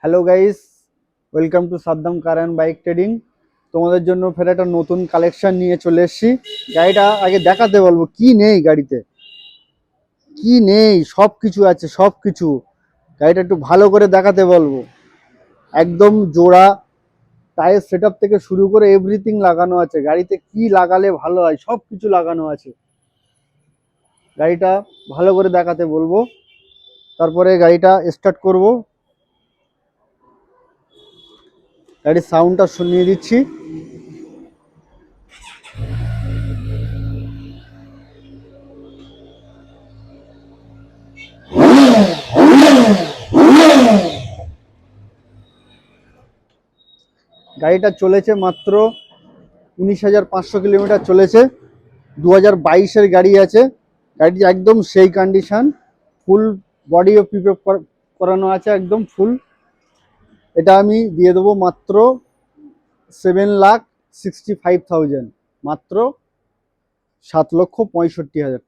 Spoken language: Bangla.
Hello guys, welcome to Saddam car and bike trading. তোমাদের জন্য ফের একটা নতুন কালেকশন নিয়ে চলে এসেছি। গাড়িটা আগে দেখাতে বলবো কি নেই গাড়িতে, কি নেই। সব কিছু আছে, সব কিছু। গাড়িটা একটু ভালো করে দেখাতে বলবো। একদম জোড়া টায়ার সেট আপ থেকে শুরু করে এভরিথিং লাগানো আছে। গাড়িতে কি লাগালে ভালো হয় সব কিছু লাগানো আছে। গাড়িটা ভালো করে দেখাতে বলবো, তারপরে গাড়িটা স্টার্ট করব। গাড়ির সাউন্ডটা শুনিয়ে দিচ্ছি। গাড়িটা চলেছে মাত্র 19,500 কিলোমিটার চলেছে। 2022-এর গাড়ি আছে। গাড়িটি একদম সেই কন্ডিশন, ফুল বডিও প্রিপেয়ার করানো আছে, একদম ফুল। এটা আমি দিয়ে দেবো মাত্র 7,65,000, মাত্র 7,65,000।